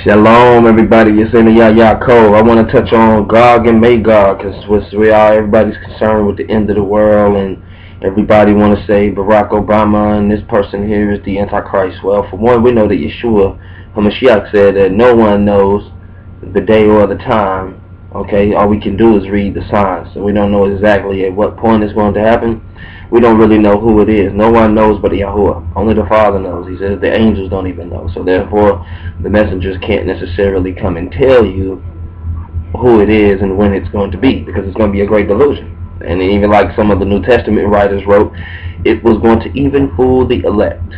Shalom, everybody. It's in the Yaakov. I want to touch on Gog and Magog because everybody's concerned with the end of the world, and everybody want to say Barack Obama and this person here is the Antichrist. Well, for one, we know that Yeshua HaMashiach said that no one knows the day or the time. Okay, all we can do is read the signs, so we don't know exactly at what point it's going to happen. We don't really know who it is. No one knows but Yahuwah. Only the Father knows. He says the angels don't even know. So therefore, the messengers can't necessarily come and tell you who it is and when it's going to be, because it's going to be a great delusion. And even like some of the New Testament writers wrote, it was going to even fool the elect.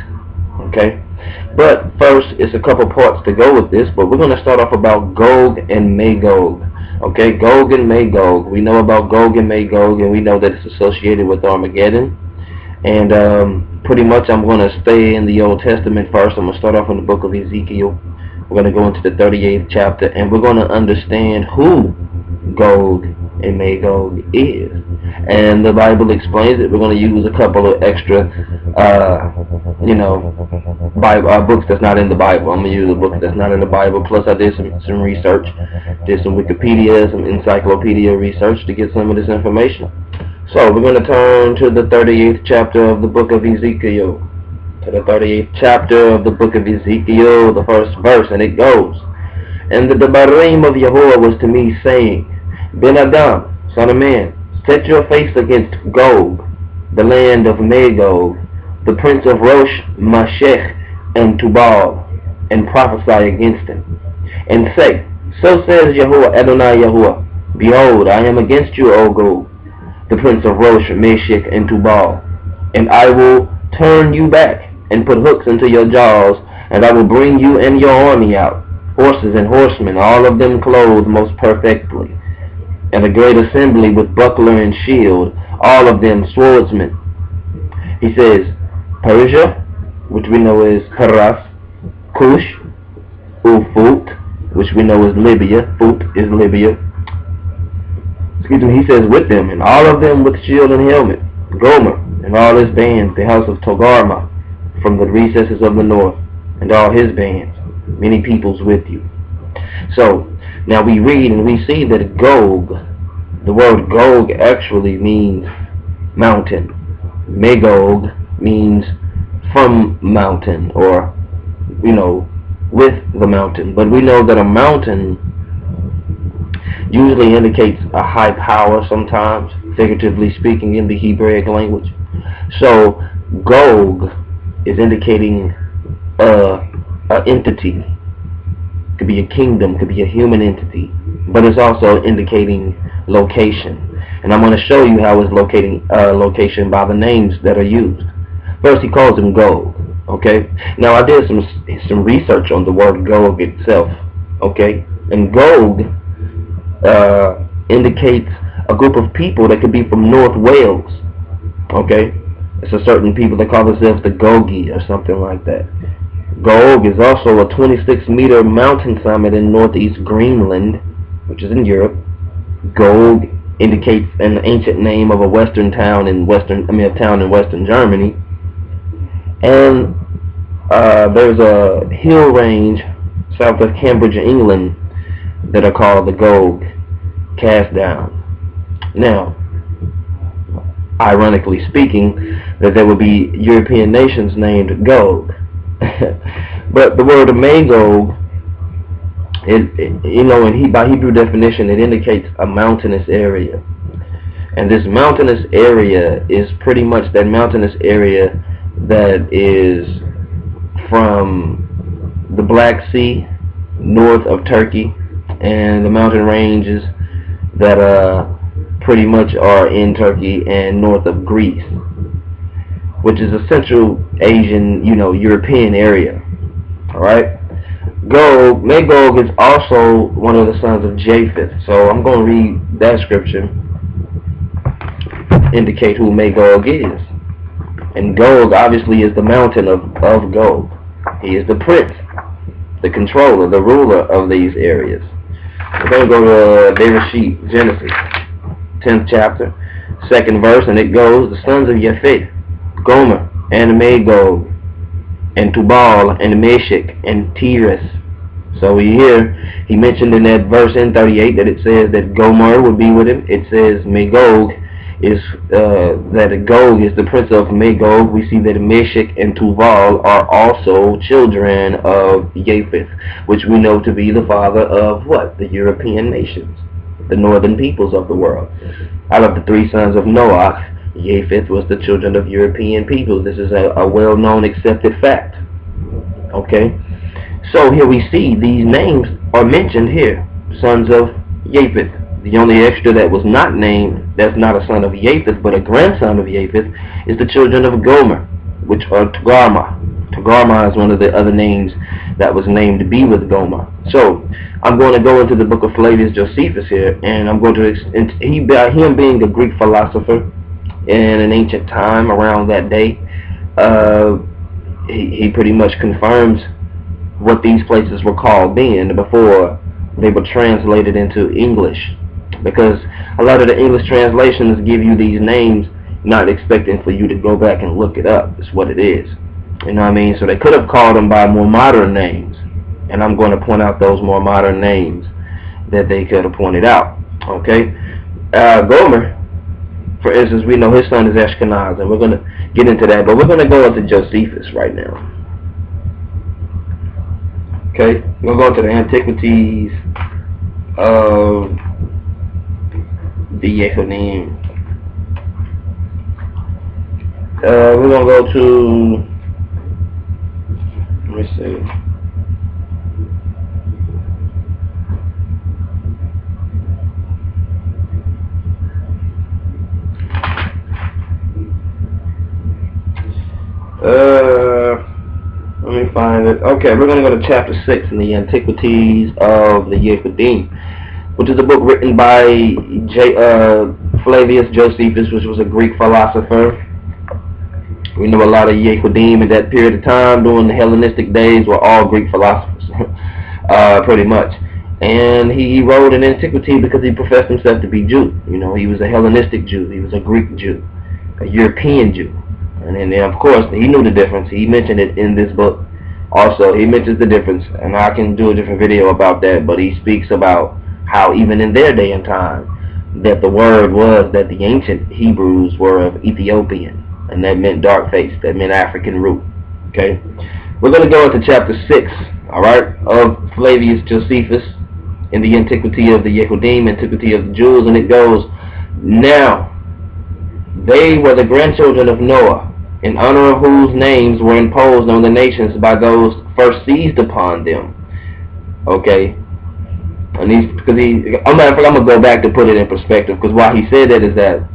Okay? But first, it's a couple parts to go with this, but we're going to start off about Gog and Magog. Okay, Gog and Magog. We know about Gog and Magog, and we know that it's associated with Armageddon. And pretty much I'm going to stay in the Old Testament first. I'm going to start off in the book of Ezekiel. We're going to go into the 38th chapter, and we're going to understand who Gog and Magog is. And the Bible explains it. We're going to use a couple of extra, books that's not in the Bible. I'm going to use a book that's not in the Bible. Plus, I did some research, did some Wikipedia, some encyclopedia research to get some of this information. So we're going to turn to the 38th chapter of the book of Ezekiel. To the 38th chapter of the book of Ezekiel, the first verse, and it goes, "And the Devarim of Yahuwah was to me, saying, Ben Adam, son of man, set your face against Gog, the land of Magog, the prince of Rosh, Mashech, and Tubal, and prophesy against him. And say, So says Yahuwah, Adonai Yahuwah, Behold, I am against you, O Gog, the prince of Rosh, Meshech, and Tubal, and I will turn you back, and put hooks into your jaws, and I will bring you and your army out, horses and horsemen, all of them clothed most perfectly, and a great assembly with buckler and shield, all of them swordsmen." He says, Persia, which we know is Paras, Cush, Ufut, which we know is Libya, Fut is Libya. He says, with them, and all of them with shield and helmet, Gomer, and all his bands, the house of Togarmah, from the recesses of the north, and all his bands, many peoples with you. So, now we read and we see that Gog, the word Gog actually means mountain. Magog means from mountain, or, with the mountain. But we know that a mountain usually indicates a high power sometimes, figuratively speaking, in the Hebraic language. So, Gog is indicating an entity. Could be a kingdom, could be a human entity, but it's also indicating location. And I'm going to show you how it's locating location by the names that are used. First, he calls him Gog. Okay. Now, I did some research on the word Gog itself. Okay, and Gog indicates a group of people that could be from North Wales. Okay. It's a certain people that call themselves the Gogi or something like that. Gog is also a 26-meter mountain summit in northeast Greenland, which is in Europe. Gog indicates an ancient name of a western town in western Germany. And there's a hill range south of Cambridge, England, that are called the Gog Cast Down. Now, ironically speaking, that there would be European nations named Gog. But the word Magog, by Hebrew definition, it indicates a mountainous area. And this mountainous area is pretty much that mountainous area that is from the Black Sea, north of Turkey, and the mountain ranges that pretty much are in Turkey and north of Greece, which is a Central Asian, European area. Alright? Magog is also one of the sons of Japheth. So I'm going to read that scripture, indicate who Magog is. And Gog obviously is the mountain of Gog. He is the prince, the controller, the ruler of these areas. We're going to go to Bereshit, Genesis, 10th chapter, 2nd verse, and it goes, the sons of Japheth, Gomer, and Magog, and Tubal, and Meshech, and Tiras, So he mentioned in that verse in 38 that it says that Gomer would be with him. It says Magog is that Gog is the prince of Magog. We see that Meshach and Tuval are also children of Japheth, which we know to be the father of what? The European nations, the northern peoples of the world. Out of the three sons of Noah, Japheth was the children of European peoples. This is a well-known, accepted fact. Okay? So here we see these names are mentioned here, sons of Japheth. The only extra that was not named, that's not a son of Japheth, but a grandson of Japheth, is the children of Gomer, which are Togarmah. Togarmah is one of the other names that was named to be with Gomer. So I'm going to go into the book of Flavius Josephus here, and I'm going to him being a Greek philosopher in an ancient time around that day, he pretty much confirms what these places were called then before they were translated into English, because a lot of the English translations give you these names not expecting for you to go back and look it up. It's what it is. You know what I mean? So they could have called them by more modern names, and I'm going to point out those more modern names that they could have pointed out. Okay? Gomer, for instance, we know his son is Ashkenaz, and we're going to get into that, but we're going to go into Josephus right now. Okay, we'll go to the antiquities of the Yehudim. We're gonna go to, let me see. Let me find it. Okay, we're going to go to chapter 6 in the Antiquities of the Yehudim, which is a book written by Flavius Josephus, which was a Greek philosopher. We know a lot of Yehudim in that period of time during the Hellenistic days were all Greek philosophers, pretty much. And he wrote an antiquity because he professed himself to be Jew. You know, he was a Hellenistic Jew. He was a Greek Jew, a European Jew. And then, of course, he knew the difference. He mentioned it in this book. Also, he mentions the difference, and I can do a different video about that, but he speaks about how even in their day and time, that the word was that the ancient Hebrews were of Ethiopian, and that meant dark face, that meant African root. Okay? We're going to go into chapter 6, alright, of Flavius Josephus in the Antiquity of the Yehudim, Antiquity of the Jews, and it goes, now, they were the grandchildren of Noah, in honor of whose names were imposed on the nations by those first seized upon them. Okay? And I'm going to go back to put it in perspective, because why he said that is that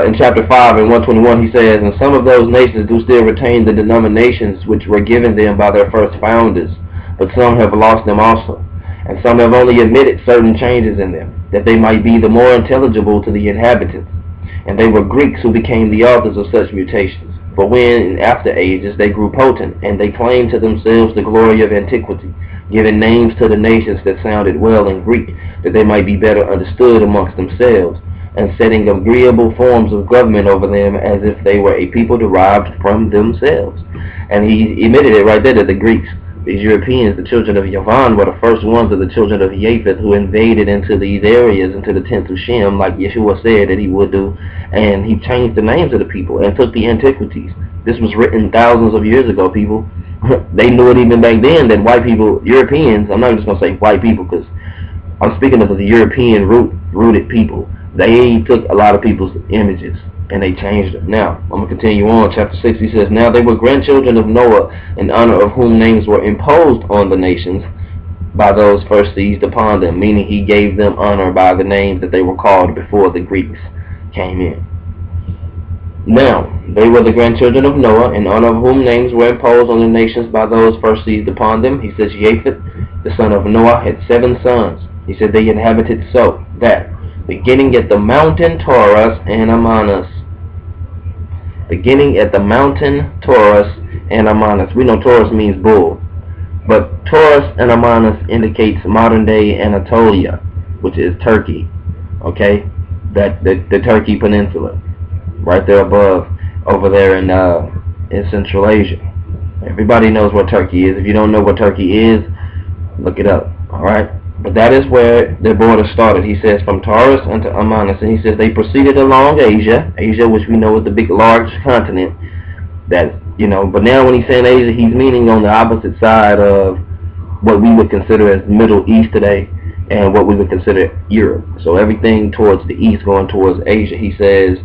in chapter 5 and 121 he says, and some of those nations do still retain the denominations which were given them by their first founders, but some have lost them also, and some have only admitted certain changes in them, that they might be the more intelligible to the inhabitants. And they were Greeks who became the authors of such mutations. For when, in after ages, they grew potent, and they claimed to themselves the glory of antiquity, giving names to the nations that sounded well in Greek, that they might be better understood amongst themselves, and setting agreeable forms of government over them as if they were a people derived from themselves. And he admitted it right there that the Greeks, these Europeans, the children of Yavan, were the first ones of the children of Japheth who invaded into these areas, into the tents of Shem, like Yeshua said that he would do, and he changed the names of the people and took the antiquities. This was written thousands of years ago, people. They knew it even back then that white people, Europeans, I'm not just going to say white people because I'm speaking of the European rooted people. They took a lot of people's images and they changed them. Now, I'm going to continue on. Chapter 6, he says, now they were grandchildren of Noah, in honor of whom names were imposed on the nations by those first seized upon them, meaning he gave them honor by the names that they were called before the Greeks came in. Now, they were the grandchildren of Noah, in honor of whom names were imposed on the nations by those first seized upon them. He says, Japheth, the son of Noah, had 7 sons. He said they inhabited so that, beginning at the mountain Taurus and Amanus. Beginning at the mountain Taurus and Amanus. We know Taurus means bull, but Taurus and Amanus indicates modern-day Anatolia, which is Turkey. Okay, that the Turkey Peninsula, right there above, over there in Central Asia. Everybody knows what Turkey is. If you don't know what Turkey is, look it up. Alright? But that is where their border started. He says from Taurus unto Amanus. And he says they proceeded along Asia, which we know is the big, large continent. That, but now when he's saying Asia, he's meaning on the opposite side of what we would consider as Middle East today and what we would consider Europe. So everything towards the east going towards Asia. He says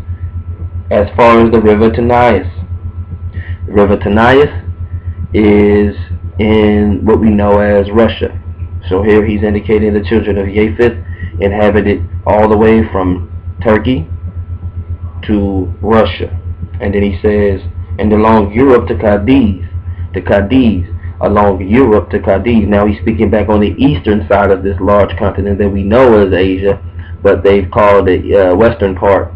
as far as the river Tanais. The river Tanais is in what we know as Russia. So here he's indicating the children of Japheth inhabited all the way from Turkey to Russia. And then he says, and along Europe to Cadiz, along Europe to Cadiz. Now he's speaking back on the eastern side of this large continent that we know as Asia, but they've called the western part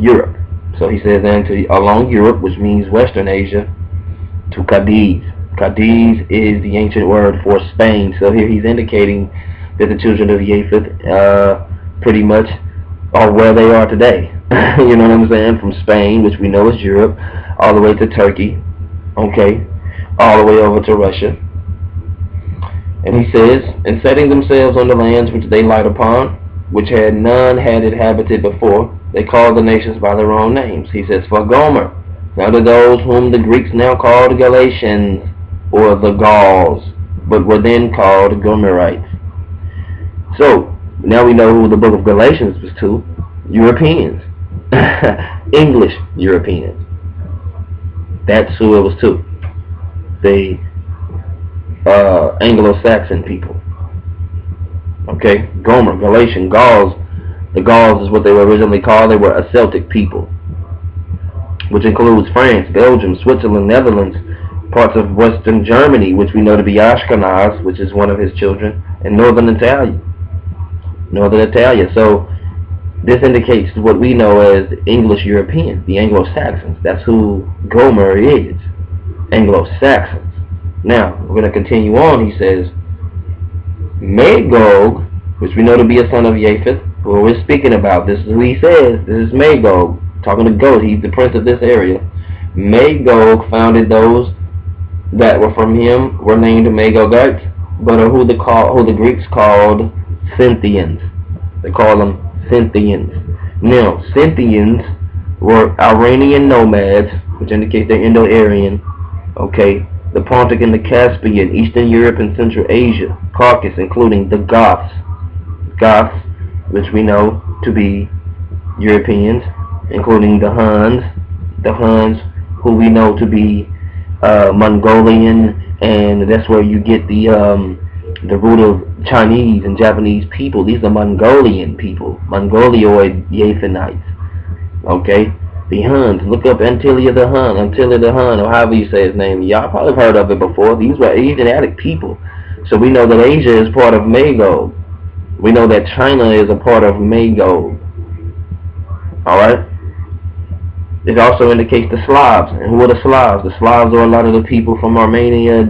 Europe. So he says then along Europe, which means Western Asia, to Cadiz. Cadiz is the ancient word for Spain. So here he's indicating that the children of Japheth pretty much are where they are today. You know what I'm saying? From Spain, which we know is Europe, all the way to Turkey, okay, all the way over to Russia. And he says, and setting themselves on the lands which they light upon, which had none had inhabited before, they called the nations by their own names. He says, for Gomer, now to those whom the Greeks now call the Galatians, or the Gauls, but were then called Gomerites. So, now we know who the book of Galatians was to. Europeans. English Europeans. That's who it was to. The Anglo-Saxon people. Okay, Gomer, Galatian, Gauls. The Gauls is what they were originally called. They were a Celtic people, which includes France, Belgium, Switzerland, Netherlands, parts of Western Germany, which we know to be Ashkenaz, which is one of his children, and Northern Italia. So this indicates what we know as English Europeans, the Anglo-Saxons. That's who Gomer is, Anglo-Saxons. Now, we're going to continue on. He says, Magog, which we know to be a son of Japheth, who we're speaking about. This is who he says. This is Magog, talking to God. He's the prince of this area. Magog founded those that were from him, were named Magogites, but are who the Greeks called Scythians. They call them Scythians. Now, Scythians were Iranian nomads, which indicates they're Indo-Aryan. Okay, the Pontic and the Caspian, Eastern Europe and Central Asia, Caucasus, including the Goths, which we know to be Europeans, including the Huns, who we know to be Mongolian, and that's where you get the root of Chinese and Japanese people. These are Mongolian people, Mongoloid Japhanites. Okay, the Huns. Look up Attila the Hun, or however you say his name. Y'all probably heard of it before. These were Asiatic people. So we know that Asia is part of Magog. We know that China is a part of Magog. Alright? It also indicates the Slavs. And who are the Slavs? The Slavs are a lot of the people from Armenia,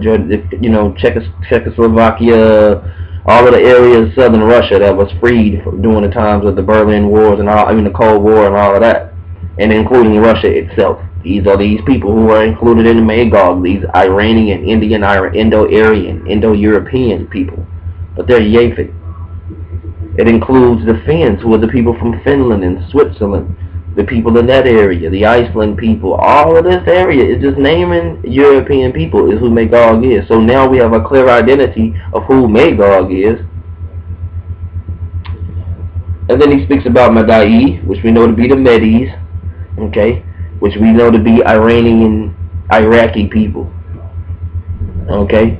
Czechoslovakia, all of the areas of southern Russia that was freed during the times of the Berlin Wars and the Cold War and all of that. And including Russia itself. These are these people who are included in the Magog, these Iranian, Indian, Indo-Aryan, Indo-European people. But they're Japheth. It includes the Finns, who are the people from Finland and Switzerland, the people in that area, the Iceland people. All of this area is just naming European people is who Magog is. So now we have a clear identity of who Magog is. And then he speaks about Madai, which we know to be the Medes, okay, which we know to be Iranian, Iraqi people, okay.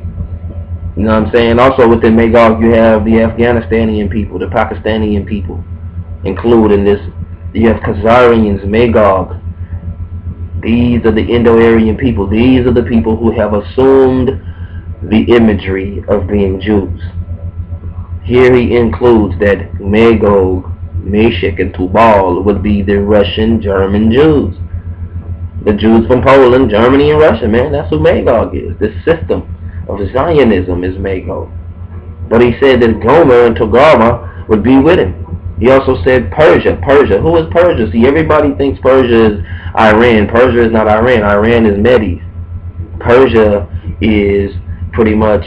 You know what I'm saying? Also within Magog you have the Afghanistanian people, the Pakistani people included in this. You have Khazarians, Magog. These are the Indo-Aryan people. These are the people who have assumed the imagery of being Jews. Here he includes that Magog, Meshach, and Tubal would be the Russian, German Jews. The Jews from Poland, Germany, and Russia, man. That's who Magog is. This system of Zionism is Magog. But he said that Gomer and Togarmah would be with him. He also said Persia. Persia. Who is Persia? See, everybody thinks Persia is Iran. Persia is not Iran. Iran is Medes. Persia is pretty much,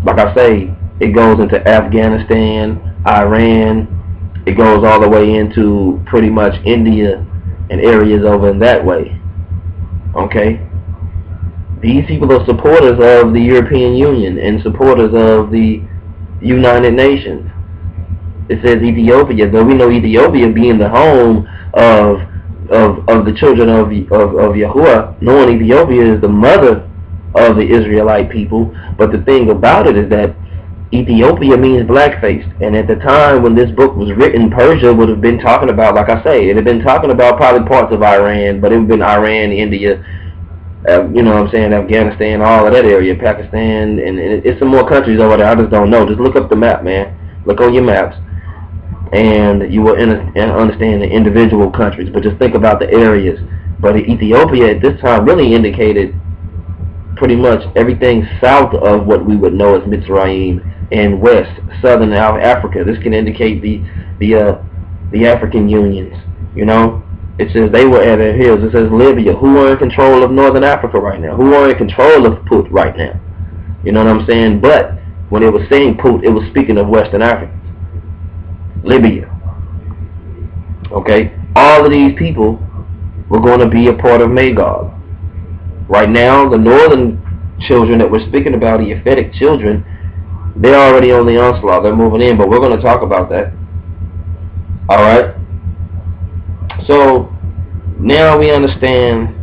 like I say, it goes into Afghanistan, Iran. It goes all the way into pretty much India and areas over in that way. Okay? These people are supporters of the European Union and supporters of the United Nations. It says Ethiopia, though we know Ethiopia being the home of the children of Yahuwah, knowing Ethiopia is the mother of the Israelite people. But the thing about it is that Ethiopia means black-faced, and at the time when this book was written, Persia would have been talking about, like I say, it had been talking about probably parts of Iran, but it would have been Iran, India, you know what I'm saying, Afghanistan, all of that area, Pakistan, and it's some more countries over there. I just don't know. Just look up the map, man. Look on your maps, and you will understand the individual countries. But just think about the areas. But Ethiopia at this time really indicated pretty much everything south of what we would know as Mitzrayim and west, southern Africa. This can indicate the African unions, you know. It says they were at their heels. It says Libya, who are in control of northern Africa right now, who are in control of Put right now. You know what I'm saying? But when it was saying Put, it was speaking of Western Africa. Libya. Okay? All of these people were going to be a part of Magog. Right now, the northern children that we're speaking about, the Japhetic children, they're already on the onslaught. They're moving in, but we're going to talk about that. Alright? So, now we understand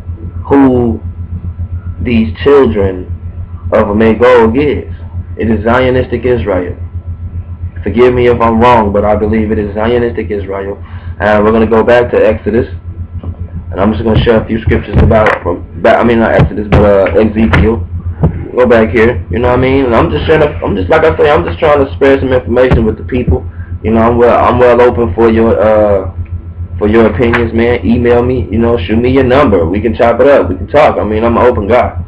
who these children of Magog is. It is Zionistic Israel. Forgive me if I'm wrong, but I believe it is Zionistic Israel. And we're going to go back to Exodus. And I'm just going to share a few scriptures about, not Exodus, but Ezekiel. Go back here, you know what I mean? And I'm just trying to spread some information with the people. You know, I'm well open for your opinions, man. Email me, you know, shoot me your number. We can chop it up. We can talk. I mean, I'm an open guy.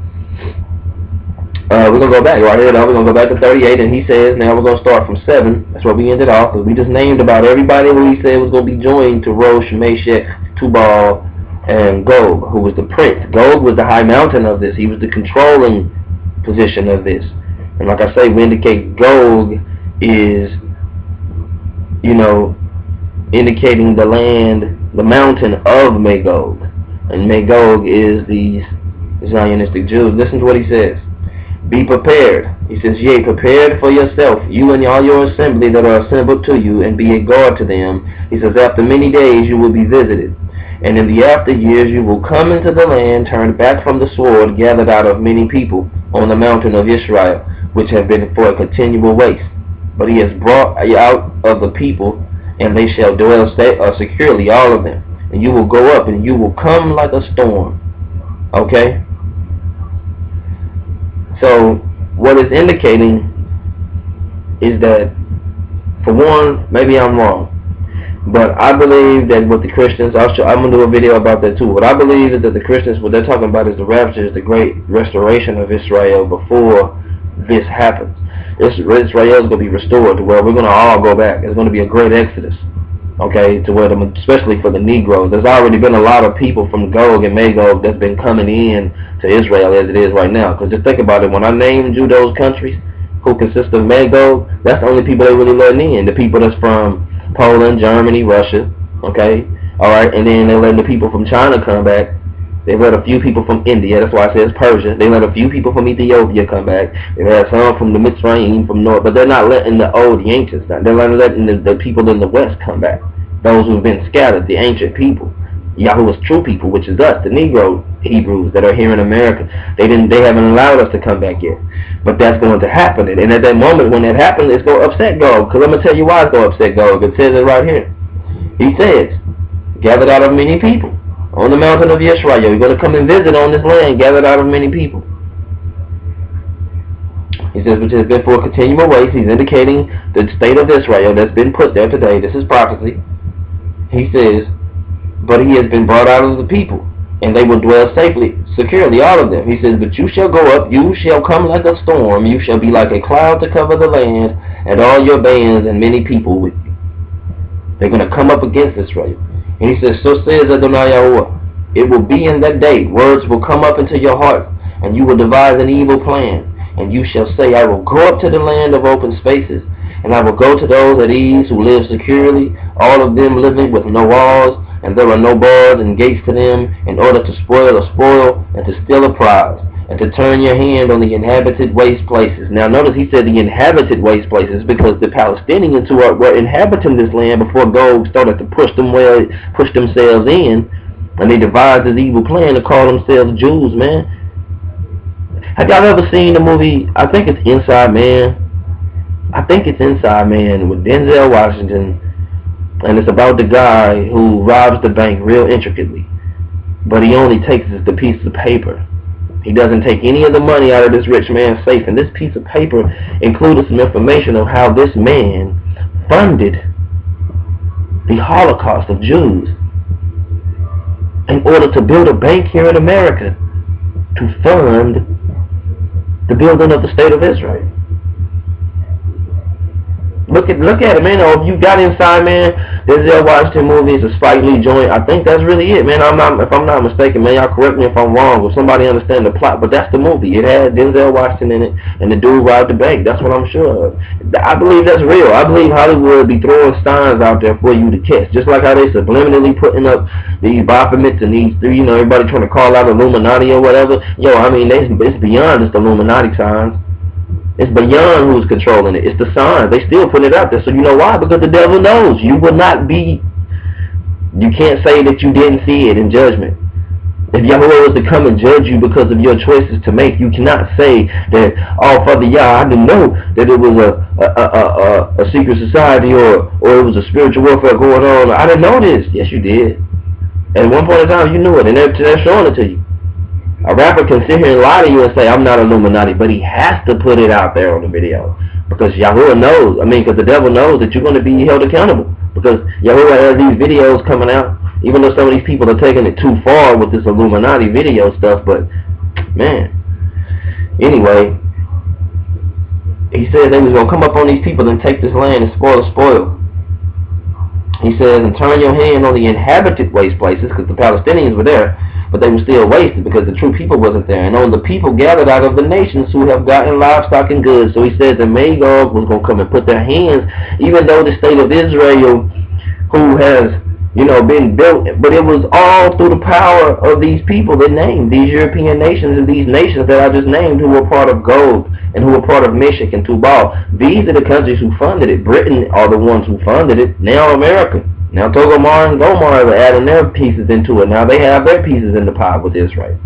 We're going to go back right here, though. We're going to go back to 38, and he says, now we're going to start from 7. That's where we ended off, because we just named about everybody who he said was going to be joined to Rosh, Meshach, Tubal, and Gog, who was the prince. Gog was the high mountain of this. He was the controlling position of this. And like I say, we indicate Gog is, you know, indicating the land, the mountain of Magog. And Magog is these Zionistic Jews. Listen to what he says. Be prepared. He says, yea, prepared for yourself, you and all your assembly that are assembled to you, and be a guard to them. He says, after many days you will be visited. And in the after years you will come into the land, turned back from the sword, gathered out of many people, on the mountain of Israel, which have been for a continual waste. But he has brought out of the people, and they shall dwell securely, all of them. And you will go up, and you will come like a storm. Okay? So, what it's indicating is that, for one, maybe I'm wrong, but I believe that with the Christians, I'm going to do a video about that too. What I believe is that the Christians, what they're talking about is the rapture, is the great restoration of Israel before this happens. Israel is going to be restored to where we're going to all go back. It's going to be a great exodus, okay, to where, especially for the Negroes. There's already been a lot of people from Gog and Magog that's been coming in to Israel as it is right now. Because just think about it, when I named you those countries who consist of Magog, that's the only people they really letting in. The people that's from Poland, Germany, Russia, okay, alright, and then they let the people from China come back. They let a few people from India, that's why it says Persia. They let a few people from Ethiopia come back. They had some from the Mitzrayim, from North, but they're not letting the ancients, they're not letting the people in the West come back. Those who've been scattered, the ancient people. Yahuwah's true people, which is us, the Negro Hebrews that are here in America. They haven't allowed us to come back yet. But that's going to happen. And at that moment when that happens, it's going to upset Gog. Because I'm going to tell you why it's going to upset Gog. It says it right here. He says, gathered out of many people on the mountain of Israel. You're going to come and visit on this land, gathered out of many people. He says, which has been for a continual waste. He's indicating the state of Israel that's been put there today. This is prophecy. He says, but he has been brought out of the people, and they will dwell safely, securely, all of them. He says, but you shall go up, you shall come like a storm, you shall be like a cloud to cover the land, and all your bands and many people with you. They're going to come up against Israel. And he says, so says Adonai Yahuwah, it will be in that day, words will come up into your heart, and you will devise an evil plan. And you shall say, I will go up to the land of open spaces, and I will go to those at ease who live securely, all of them living with no walls, and there are no bars and gates to them, in order to spoil a spoil, and to steal a prize, and to turn your hand on the inhabited waste places. Now notice he said the inhabited waste places, because the Palestinians who were inhabiting this land before Gog started to push themselves in, and they devised this evil plan to call themselves Jews, man. Have y'all ever seen the movie, I think it's Inside Man? I think it's Inside Man with Denzel Washington, and it's about the guy who robs the bank real intricately, but he only takes the piece of paper. He doesn't take any of the money out of this rich man's safe, and this piece of paper included some information of how this man funded the Holocaust of Jews in order to build a bank here in America to fund the building of the state of Israel. Look at it, man. If you got Inside Man, Denzel Washington movie is a Spike Lee joint. I think that's really it, man. If I'm not mistaken, man, y'all correct me if I'm wrong, or somebody understand the plot, but that's the movie. It had Denzel Washington in it, and the dude robbed the bank. That's what I'm sure of. I believe that's real. I believe Hollywood be throwing signs out there for you to catch, just like how they subliminally putting up these Baphomets and these, everybody trying to call out Illuminati or whatever. Yo, I mean, it's beyond just Illuminati signs. It's beyond who's controlling it. It's the signs. They still put it out there. So you know why? Because the devil knows. You can't say that you didn't see it in judgment. If Yahuwah was to come and judge you because of your choices to make, you cannot say that, oh, Father Yah, I didn't know that it was a secret society or it was a spiritual warfare going on. I didn't know this. Yes, you did. At one point in time, you knew it, and they're showing it to you. A rapper can sit here and lie to you and say, I'm not Illuminati, but he has to put it out there on the video. Because Yahuwah knows, because the devil knows that you're going to be held accountable. Because Yahuwah has these videos coming out, even though some of these people are taking it too far with this Illuminati video stuff, but, man. Anyway, he said they was going to come up on these people and take this land and spoil the spoil. He says, and turn your hand on the inhabited waste places, because the Palestinians were there, but they were still wasted because the true people wasn't there. And on the people gathered out of the nations who have gotten livestock and goods. So he says that Magog was going to come and put their hands, even though the state of Israel, who has, been built, but it was all through the power of these people that named, these European nations and these nations that I just named, who were part of Gog and who were part of Meshach and Tubal. These are the countries who funded it. Britain are the ones who funded it. Now America. Now Togomar and Gomar are adding their pieces into it. Now they have their pieces in the pie with Israel.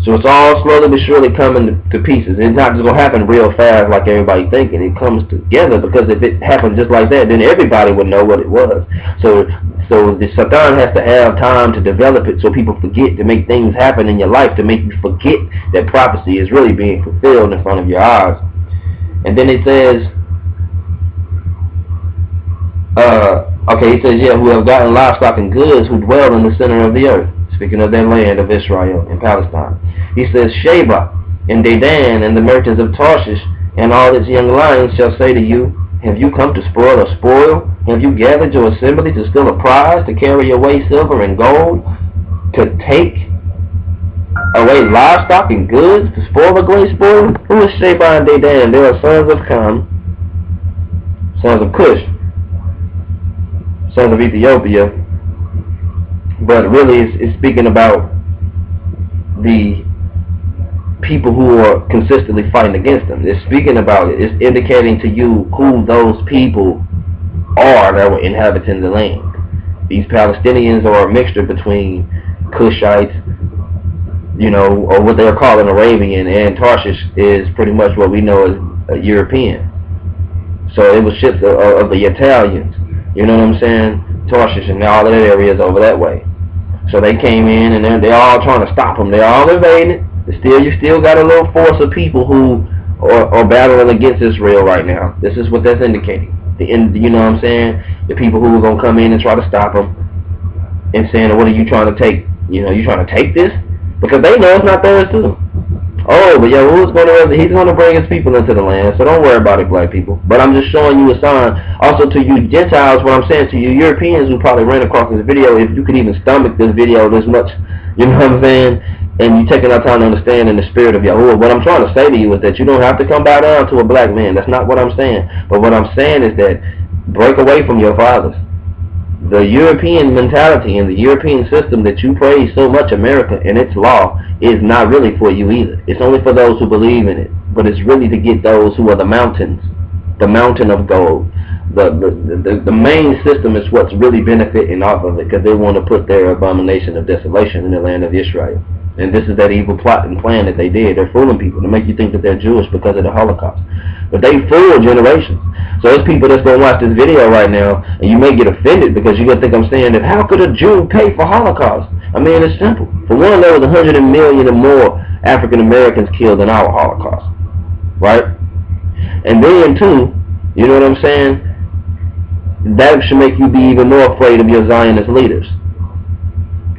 So it's all slowly but surely coming to pieces. It's not just going to happen real fast like everybody thinking. It comes together, because if it happened just like that, then everybody would know what it was. So the Satan has to have time to develop it, so people forget, to make things happen in your life, to make you forget that prophecy is really being fulfilled in front of your eyes. And then it says, he says, who have gotten livestock and goods, who dwell in the center of the earth. Speaking of that land of Israel and Palestine. He says, Sheba and Dedan and the merchants of Tarshish and all its young lions shall say to you, have you come to spoil a spoil? Have you gathered your assembly to steal a prize, to carry away silver and gold, to take away livestock and goods, to spoil a great spoil? Who is Sheba and Dedan? They are sons of Ham, sons of Cush, sons of Ethiopia. But really, it's speaking about the people who are consistently fighting against them. It's speaking about it. It's indicating to you who those people are that were inhabiting the land. These Palestinians are a mixture between Cushites, or what they're calling Arabian, and Tarshish is pretty much what we know as European. So it was ships of the Italians. You know what I'm saying? Tarshish and all that areas over that way. So they came in and they're all trying to stop them. They're all invading. You still got a little force of people who are battling against Israel right now. This is what that's indicating. You know what I'm saying? The people who are going to come in and try to stop them and saying, what are you trying to take? You trying to take this? Because they know it's not theirs too. Oh, but yeah, he's going to bring his people into the land, so don't worry about it, black people. But I'm just showing you a sign. Also to you Gentiles, what I'm saying to you Europeans who probably ran across this video, if you could even stomach this video this much, you know what I'm saying, and you taking our time to understand in the spirit of Yahuwah, what I'm trying to say to you is that you don't have to come bow down to a black man. That's not what I'm saying. But what I'm saying is that break away from your fathers. The European mentality and the European system that you praise so much, America and its law, is not really for you either. It's only for those who believe in it. But it's really to get those who are the mountains, the mountain of gold. The main system is what's really benefiting off of it, because they want to put their abomination of desolation in the land of Israel. And this is that evil plot and plan that they did. They're fooling people to make you think that they're Jewish because of the Holocaust. But they fool generations. So there's people that's going to watch this video right now, and you may get offended because you're going to think I'm saying that how could a Jew pay for Holocaust? I mean, it's simple. For one, there was 100 million or more African Americans killed in our Holocaust. Right? And then, too, you know what I'm saying? That should make you be even more afraid of your Zionist leaders.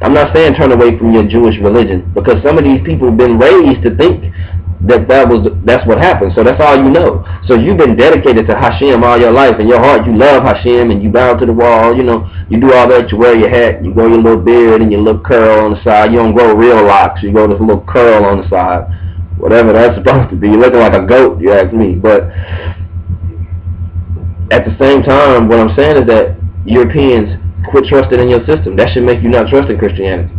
I'm not saying turn away from your Jewish religion, because some of these people have been raised to think that that's what happened. So that's all you know. So you've been dedicated to Hashem all your life. In your heart, you love Hashem, and you bow to the wall. You know, you do all that. You wear your hat, you grow your little beard and your little curl on the side. You don't grow real locks. You grow this little curl on the side. Whatever that's supposed to be. You're looking like a goat, you ask me. But at the same time, what I'm saying is that Europeans quit trusting in your system. That should make you not trust in Christianity,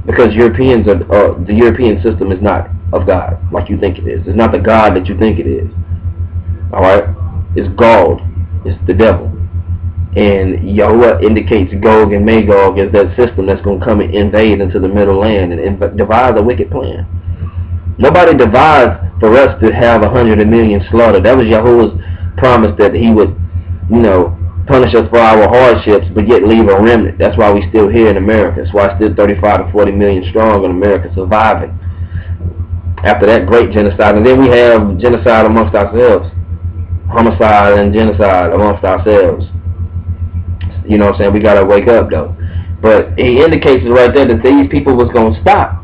because the European system is not of God like you think it is. It's not the God that you think it is. Alright? It's God. It's the devil. And Yahuwah indicates Gog and Magog as that system that's going to come and invade into the Middle Land and devise a wicked plan. Nobody devised for us to have 100 million slaughtered. That was Yahuwah's promise, that he would, you know, punish us for our hardships, but yet leave a remnant. That's why we still here in America. That's why it's still 35 to 40 million strong in America surviving after that great genocide. And then we have genocide amongst ourselves, homicide and genocide amongst ourselves. You know what I'm saying? We gotta wake up though. But he indicates right there that these people was gonna stop.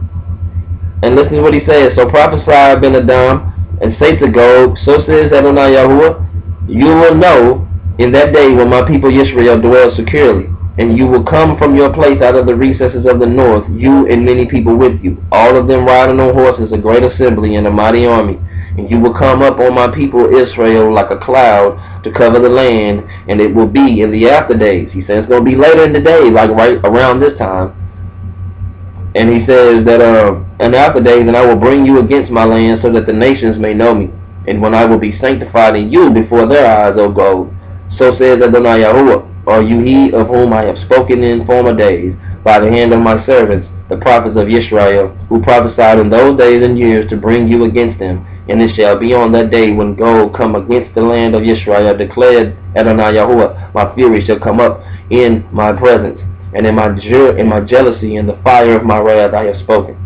And listen to what he says. So prophesy Ben Adam and say to Gog, so says Adonai Yahuwah, you will know in that day when my people Yisrael dwell securely, and you will come from your place out of the recesses of the north, you and many people with you, all of them riding on horses, a great assembly and a mighty army. And you will come up on my people Israel like a cloud to cover the land, and it will be in the after days. He says it's going to be later in the day, like right around this time. And he says that in the after days, and I will bring you against my land so that the nations may know me. And when I will be sanctified in you before their eyes, O Gog, so says Adonai Yahuwah, are you he of whom I have spoken in former days, by the hand of my servants, the prophets of Israel, who prophesied in those days and years to bring you against them? And it shall be on that day when Gog come against the land of Israel, declared Adonai Yahuwah, my fury shall come up in my presence, and in my jealousy and the fire of my wrath I have spoken.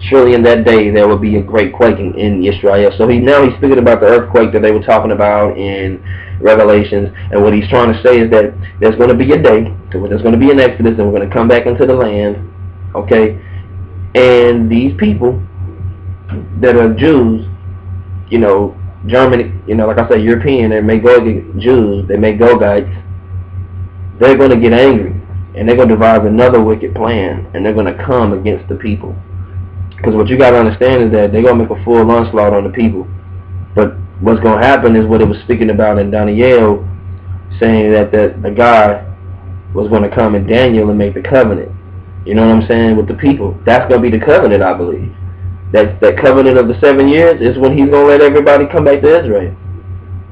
Surely in that day there will be a great quaking in Israel. So he's speaking about the earthquake that they were talking about in Revelations, and what he's trying to say is that there's going to be a day where there's going to be an exodus, and we're going to come back into the land, okay? And these people that are Jews, you know, Germany, you know, like I said, European, they Magogic Jews, they Magogites, they're going to get angry, and they're going to devise another wicked plan, and they're going to come against the people. Because what you got to understand is that they're going to make a full onslaught on the people. But what's going to happen is what it was speaking about in Daniel, saying that the guy was going to come in Daniel and make the covenant. You know what I'm saying? With the people. That's going to be the covenant, I believe. That covenant of the 7 years is when he's going to let everybody come back to Israel.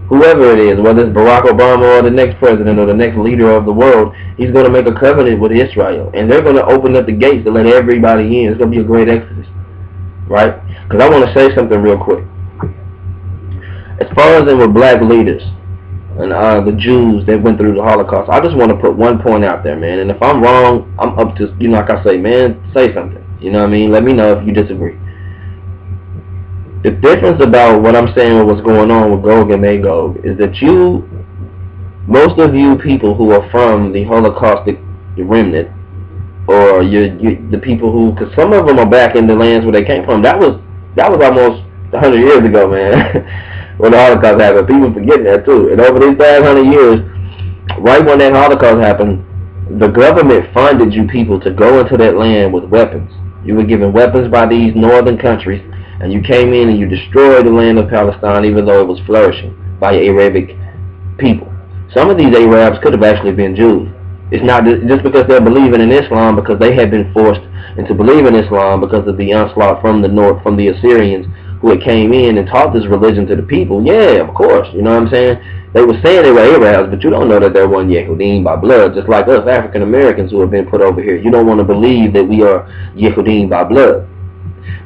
Whoever it is, whether it's Barack Obama or the next president or the next leader of the world, he's going to make a covenant with Israel. And they're going to open up the gates to let everybody in. It's going to be a great exodus. Right? Because I want to say something real quick. As far as in with black leaders and the Jews that went through the Holocaust, I just want to put one point out there, man. And if I'm wrong, I'm up to, you know, like I say, man, say something. You know what I mean? Let me know if you disagree. The difference about what I'm saying with what's going on with Gog and Magog is that most of you people who are from the Holocaustic remnant, or the people who, because some of them are back in the lands where they came from, that was almost 100 years ago, man, when the Holocaust happened. People forget that too. And over these past 100 years, right when that Holocaust happened, the government funded you people to go into that land with weapons. You were given weapons by these northern countries, and you came in and you destroyed the land of Palestine, even though it was flourishing by Arabic people. Some of these Arabs could have actually been Jews. It's not just because they're believing in Islam, because they had been forced into believing Islam because of the onslaught from the north, from the Assyrians, who had came in and taught this religion to the people. Yeah, of course, you know what I'm saying? They were saying they were Arabs, but you don't know that they're one Yehudim by blood, just like us African Americans who have been put over here. You don't want to believe that we are Yehudim by blood.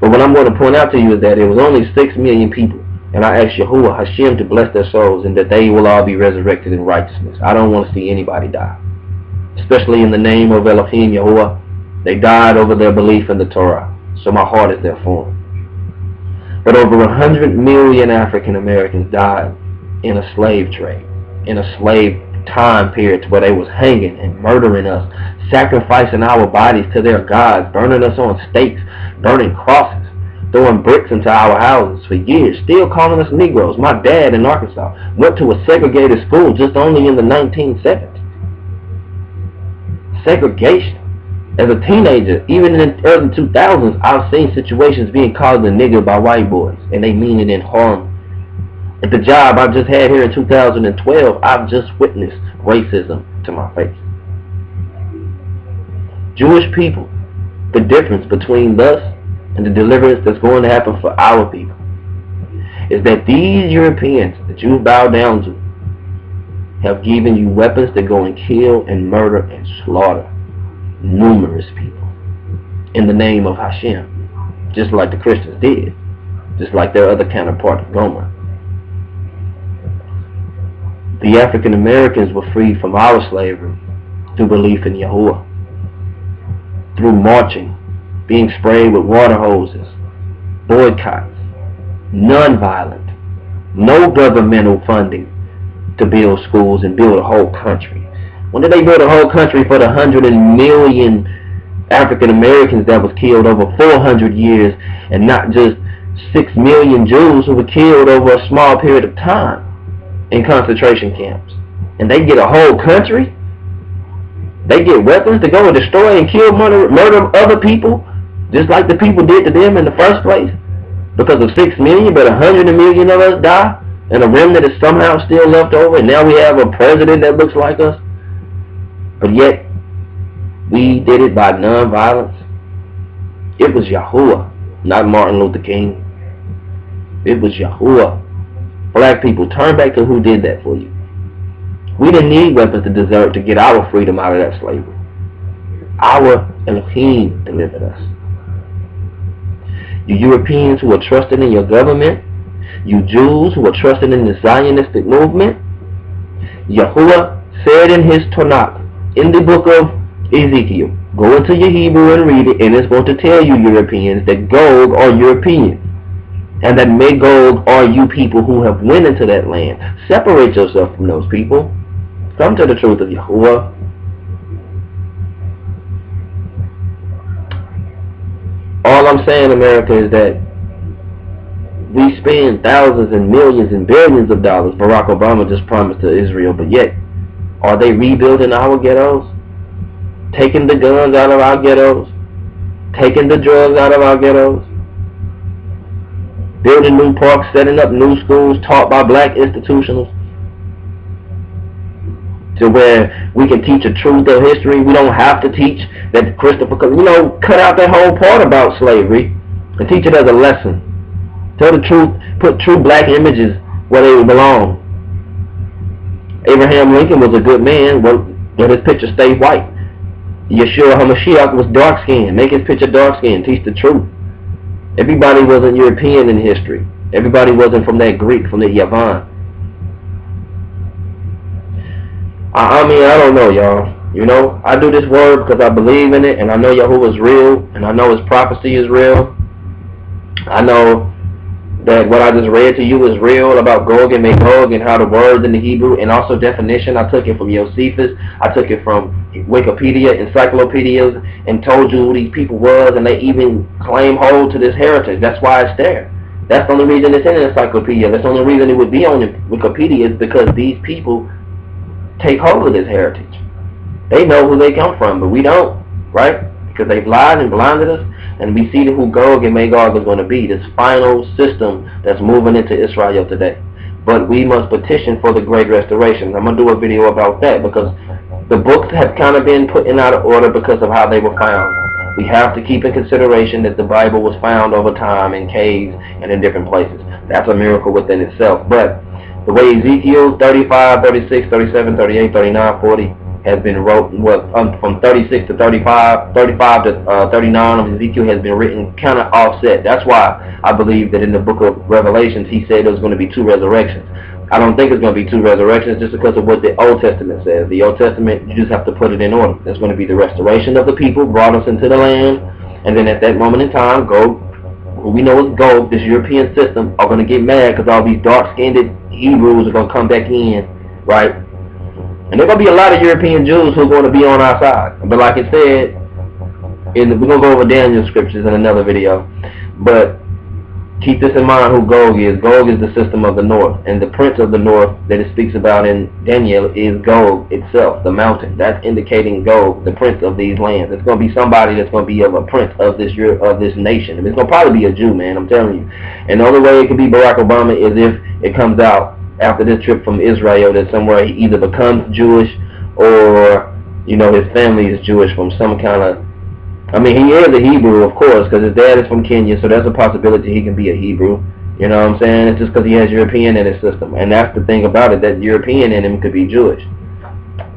But what I'm going to point out to you is that it was only 6 million people. And I ask Yahuwah Hashem to bless their souls and that they will all be resurrected in righteousness. I don't want to see anybody die. Especially in the name of Elohim Yahuwah. They died over their belief in the Torah. So my heart is there for them. But over 100 million African Americans died in a slave trade. In a slave time period where they was hanging and murdering us. Sacrificing our bodies to their gods. Burning us on stakes. Burning crosses. Throwing bricks into our houses for years, still calling us Negroes. My dad in Arkansas went to a segregated school just only in the 1970s. Segregation. As a teenager, even in the early 2000s, I've seen situations being called a nigger by white boys, and they mean it in harm. At the job I just had here in 2012, I've just witnessed racism to my face. Jewish people, the difference between us and the deliverance that's going to happen for our people is that these Europeans that you bow down to have given you weapons to go and kill and murder and slaughter numerous people in the name of Hashem, just like the Christians did, just like their other counterpart of Gomer. The African Americans were freed from our slavery through belief in Yahuwah, through marching, being sprayed with water hoses, boycotts, non-violent, no governmental funding to build schools and build a whole country. When did they build a whole country for the 100 million African Americans that was killed over 400 years, and not just 6 million Jews who were killed over a small period of time in concentration camps? And they get a whole country? They get weapons to go and destroy and kill, murder other people, just like the people did to them in the first place? Because of 6 million, but 100 million of us die, and a remnant is somehow still left over, and now we have a president that looks like us? But yet, we did it by non-violence. It was Yahuwah, not Martin Luther King. It was Yahuwah. Black people, turn back to who did that for you. We didn't need weapons to get our freedom out of that slavery. Our Elohim delivered us. You Europeans who are trusting in your government, you Jews who are trusting in the Zionistic movement, Yahuwah said in his Tanakh, in the book of Ezekiel, go into your Hebrew and read it, and it's going to tell you, Europeans, that Gog are Europeans, and that Magog are you people who have went into that land. Separate yourself from those people. Come to the truth of Yahuwah. All I'm saying, America, is that we spend thousands and millions and billions of dollars. Barack Obama just promised to Israel, but yet, are they rebuilding our ghettos? Taking the guns out of our ghettos? Taking the drugs out of our ghettos? Building new parks, setting up new schools taught by black institutions? To where we can teach a truth of history. We don't have to teach that Christopher, cut out that whole part about slavery and teach it as a lesson. Tell the truth, put true black images where they belong. Abraham Lincoln was a good man, let his picture stay white. Yeshua HaMashiach was dark-skinned, make his picture dark-skinned, teach the truth. Everybody wasn't European in history. Everybody wasn't from that Greek, from the Yavon. I mean, I don't know, y'all. I do this word because I believe in it, and I know Yahuwah is real, and I know his prophecy is real. I know that what I just read to you is real about Gog and Magog and how the words in the Hebrew, and also definition. I took it from Josephus. I took it from Wikipedia, encyclopedias, and told you who these people was, and they even claim hold to this heritage. That's why it's there. That's the only reason it's in an encyclopedia. That's the only reason it would be on Wikipedia, is because these people take hold of this heritage. They know who they come from, but we don't, right? Because they've lied and blinded us, and we see who Gog and Magog is going to be, this final system that's moving into Israel today. But we must petition for the Great Restoration. I'm going to do a video about that, because the books have kind of been put in out of order because of how they were found. We have to keep in consideration that the Bible was found over time in caves and in different places. That's a miracle within itself. But the way Ezekiel 35, 36, 37, 38, 39, 40 has been wrote, from 36 to 35, 35 to 39 of Ezekiel has been written kind of offset. That's why I believe that in the book of Revelations he said there's going to be two resurrections. I don't think it's going to be two resurrections just because of what the Old Testament says. The Old Testament, you just have to put it in order. There's going to be the restoration of the people, brought us into the land, and then at that moment in time, Gog, who we know is Gog, this European system, are going to get mad because all these dark-skinned Hebrews are going to come back in, right? And there are going to be a lot of European Jews who are going to be on our side. But like I said, we're going to go over Daniel's scriptures in another video. But keep this in mind who Gog is. Gog is the system of the north. And the prince of the north that it speaks about in Daniel is Gog itself, the mountain. That's indicating Gog, the prince of these lands. It's going to be somebody that's going to be of a prince of this nation. I mean, it's going to probably be a Jew, man, I'm telling you. And the only way it could be Barack Obama is if it comes out after this trip from Israel that somewhere he either becomes Jewish or, you know, his family is Jewish from some kind of, I mean, he is a Hebrew, of course, because his dad is from Kenya, so there's a possibility he can be a Hebrew. You know what I'm saying? It's just because he has European in his system. And that's the thing about it, that European in him could be Jewish.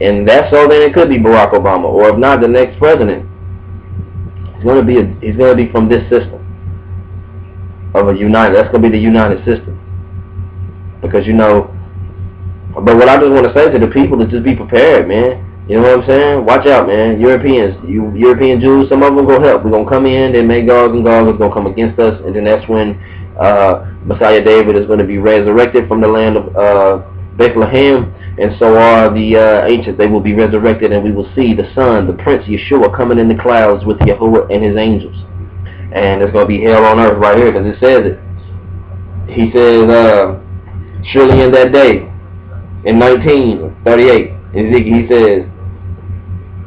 And that's so, then it could be Barack Obama, or if not, the next president. He's going to be from this system of a united. That's going to be the united system. Because, you know, but what I just want to say to the people is just be prepared, man. You know what I'm saying? Watch out, man. Europeans, you European Jews, some of them going to help. We're going to come in, then Magog and Gog is going to come against us, and then that's when Messiah David is going to be resurrected from the land of Bethlehem, and so are the ancients. They will be resurrected, and we will see the Son, the Prince Yeshua, coming in the clouds with Yahuwah and his angels. And there's going to be hell on earth right here, because it says it. He says, surely in that day, in 1938, Ezekiel, he says,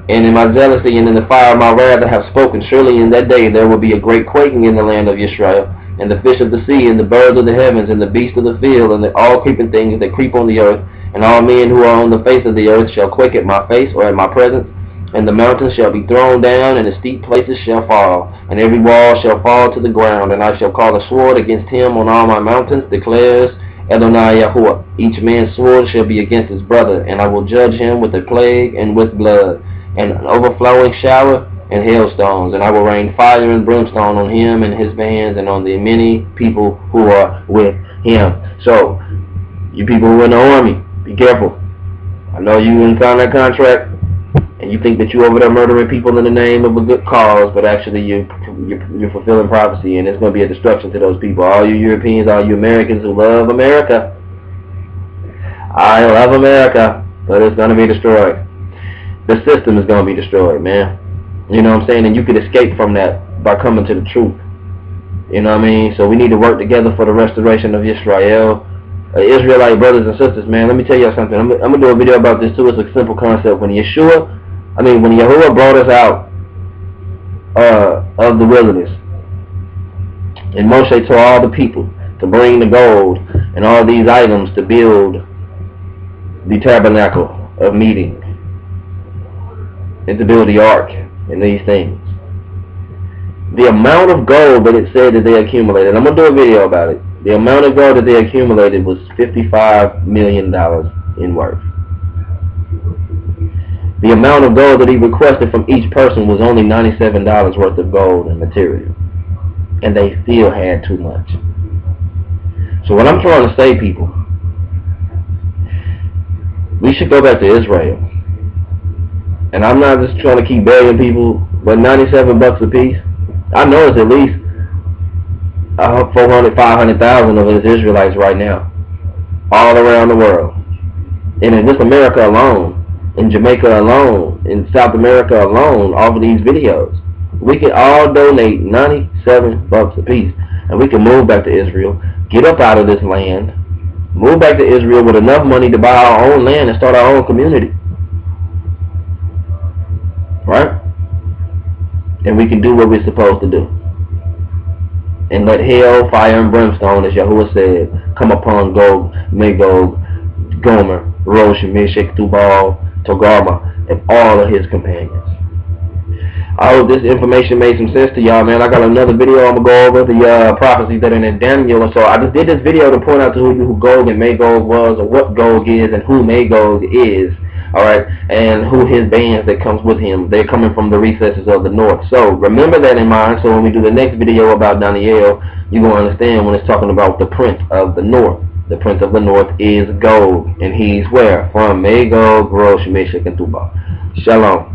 and in my jealousy and in the fire of my wrath I have spoken, surely in that day there will be a great quaking in the land of Israel, and the fish of the sea, and the birds of the heavens, and the beasts of the field, and all creeping things that creep on the earth, and all men who are on the face of the earth shall quake at my face or at my presence, and the mountains shall be thrown down, and the steep places shall fall, and every wall shall fall to the ground, and I shall call a sword against him on all my mountains, declares Adonai Yahuwah. Each man's sword shall be against his brother, and I will judge him with a plague and with blood, and an overflowing shower and hailstones, and I will rain fire and brimstone on him and his bands, and on the many people who are with him. So, you people who are in the army, be careful. I know you didn't sign that contract, and you think that you're over there murdering people in the name of a good cause, but actually you're fulfilling prophecy, and it's going to be a destruction to those people. All you Europeans, all you Americans who love America, I love America, but it's going to be destroyed. The system is going to be destroyed, man. You know what I'm saying? And you could escape from that by coming to the truth. You know what I mean? So we need to work together for the restoration of Israel. Israelite brothers and sisters, man, let me tell you something. I'm going to do a video about this too. It's a simple concept. When Yahuwah brought us out of the wilderness, and Moshe told all the people to bring the gold and all these items to build the tabernacle of meeting, and to build the ark and these things. The amount of gold that it said that they accumulated, I'm going to do a video about it. The amount of gold that they accumulated was $55 million in worth. The amount of gold that he requested from each person was only $97 worth of gold and material. And they still had too much. So what I'm trying to say, people, we should go back to Israel. And I'm not just trying to keep begging people, but $97 a piece, I know it's at least 400,000, 500,000 of it is Israelites right now, all around the world. And in just America alone, in Jamaica alone, in South America alone, off of these videos, we can all donate $97 a piece. and we can move back to Israel, get up out of this land, move back to Israel with enough money to buy our own land and start our own community. Right? And we can do what we're supposed to do. And let hell, fire, and brimstone, as Yahuwah said, come upon Gog, Magog, Gomer, Rosh, Meshach, Tubal, Togarma, and all of his companions. I hope this information made some sense to y'all, man. I got another video. I'm going to go over the prophecies that are in Daniel. And so I just did this video to point out to who Gog and Magog was, or what Gog is, and who Magog is. Alright, and who his bands that comes with him. They're coming from the recesses of the north. So remember that in mind. So when we do the next video about Daniel, you're going to understand when it's talking about the prince of the north. The prince of the north is Gog, and he's where? From Magog, Rosh, Meshach, and Tubal. Shalom.